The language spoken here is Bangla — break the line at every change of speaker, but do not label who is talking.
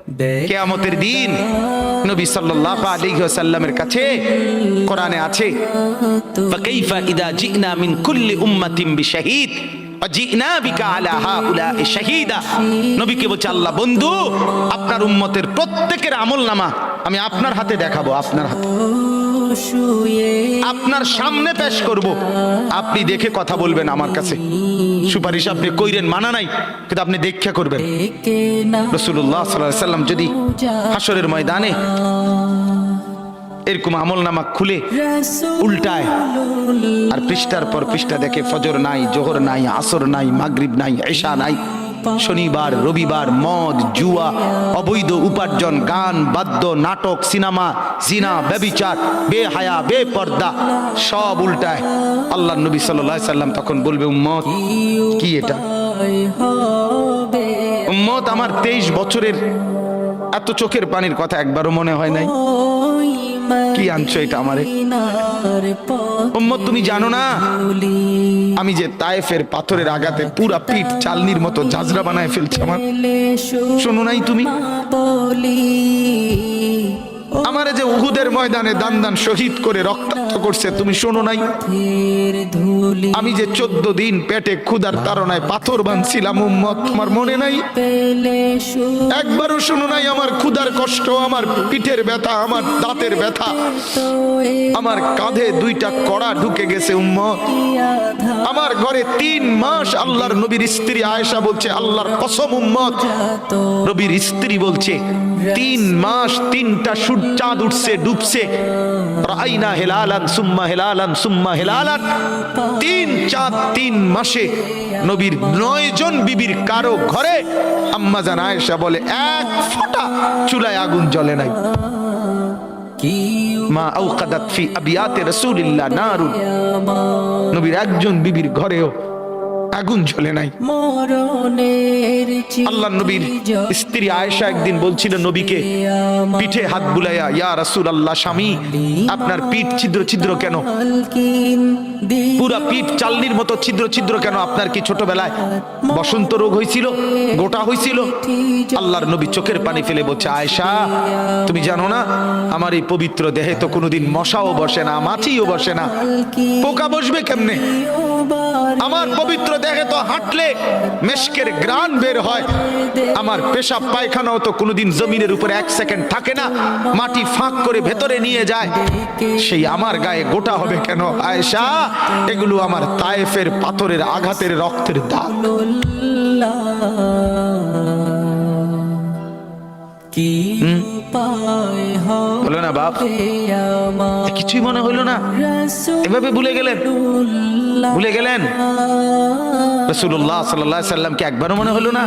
কিয়ামতের দিন নবী সাল্লাল্লাহু আলাইহি ওয়াসাল্লামের কাছে কোরআনে আছে, ফাকাইফা ইদা জিনা মিন কুল্লি উম্মাতিন বিশাহিদ ওয়াজিনা বিকা আলা হাউলা'i শাহীদা। নবীকে বলছে আল্লাহ, বন্ধু আপনার উম্মতের প্রত্যেকের আমলনামা আমি আপনার হাতে দেখাবো, আপনার হাতে, আপনার সামনে পেশ করব, আপনি দেখে কথা বলবেন আমার কাছে। সুপারিশ আপনি কইরেন, মানা নাই, কিন্তু আপনি দেখা করবেন। রাসূলুল্লাহ সাল্লাল্লাহু আলাইহি ওয়াসাল্লাম যদি হাসরের ময়দানে এরকম আমলনামা খুলে উল্টায় আর পৃষ্ঠার পর পৃষ্ঠা দেখে ফজর নাই, জোহর নাই, আসর নাই, মাগরিব নাই, ইশা নাই, শনিবার রবিবার, মদ জুয়া, অবৈধ উপার্জন, গান বাদ্য, নাটক, সিনেমা, জিনা, ব্যভিচার, বেহায়া, বেপর্দা সব উল্টায়। আল্লাহর নবী সাল্লাল্লাহু আলাইহি সাল্লাম তখন বলবে, উম্মত কি এটা? উম্মত আমার 23 বছরের এত চোখের পানির কথা একবারও মনে হয় নাই, কি আনছো এটা আমারে? উম্মত তুমি জানো না আমি যে তায়েফের পাথরের আঘাতে পুরা পিঠ চালনির মতো ঝাঁঝরা বানায় ফেলছে আমার? শোনো নাই তুমি? আমারে যে উহুদের ময়দানে দান দান শহীদ করে রক্তাক্ত করছে, তুমি শোনো নাই? আমি যে 14 দিন পেটে ক্ষুধার তাড়নায় পাথর বাঁধছিলাম, উম্মত তোমার মনে নাই? একবারও শোনো নাই আমার ক্ষুধার কষ্ট, আমার পিঠের ব্যথা, আমার দাঁতের ব্যথা, আমার কাঁধে 2টা কড়া ঢুকে গেছে উম্মত। আমার ঘরে 3 মাস আল্লাহর নবীর স্ত্রী আয়েশা বলছে, আল্লাহর কসম উম্মত, নবীর স্ত্রী বলছে 3 মাস 3টা চাঁদ উঠছে ডুবছে, রাইনা হেলালান সুম্মা হেলালান সুম্মা হেলালান, 3 চাঁদ 3 মাসে নবীর 9 জন বিবির কারো ঘরে আম্মা জান আয়েশা বলে 1 ফোঁটা চুলায় আগুন জ্বলে নাই। মা আওকাদাত ফি আবিয়াতে রাসূলিল্লাহ নারুন, নবীর একজন বিবির ঘরেও আগুন জ্বলে নাই। আল্লাহ নবীর স্ত্রী আয়েশা একদিন বলছিল নবীকে, পিঠে হাত বুলাইয়া, ইয়া রাসূলুল্লাহ, স্বামী আপনার পিঠ ছিদ্র ছিদ্র কেন? পুরা পিঠ চালনির মতো ছিদ্র ছিদ্র কেন? আপনার কি ছোটবেলায় বসন্ত রোগ হয়েছিল, গোটা হয়েছিল? আল্লাহর নবী চোখের পানি ফেলে বলছে, আয়েশা তুমি জানো না আমার এই পবিত্র দেহে তো কোনোদিন মশাও বসে না, মাছিও বসে না, পোকা বসবে কেমনে? আমার পবিত্র দেহে তো হাঁটলে মেশকের গ্রান বের হয়, আমার পেশাব পায়খানাও তো কোনোদিন জমিনের উপরে 1 সেকেন্ড থাকে না, মাটি ফাঁক করে ভেতরে নিয়ে যায়, সেই আমার গায়ে গোটা হবে কেন? আয়েশা এগুলো আমার তায়েফের পাথরের আঘাতের রক্তের দাগ। বলো না বাপ, কিছুই মনে হইল না? এভাবে ভুলে গেলেন, ভুলে গেলেন? রাসূলুল্লাহ সাল্লাল্লাহু আলাইহি ওয়াসাল্লামকে একবারও মনে হলো না?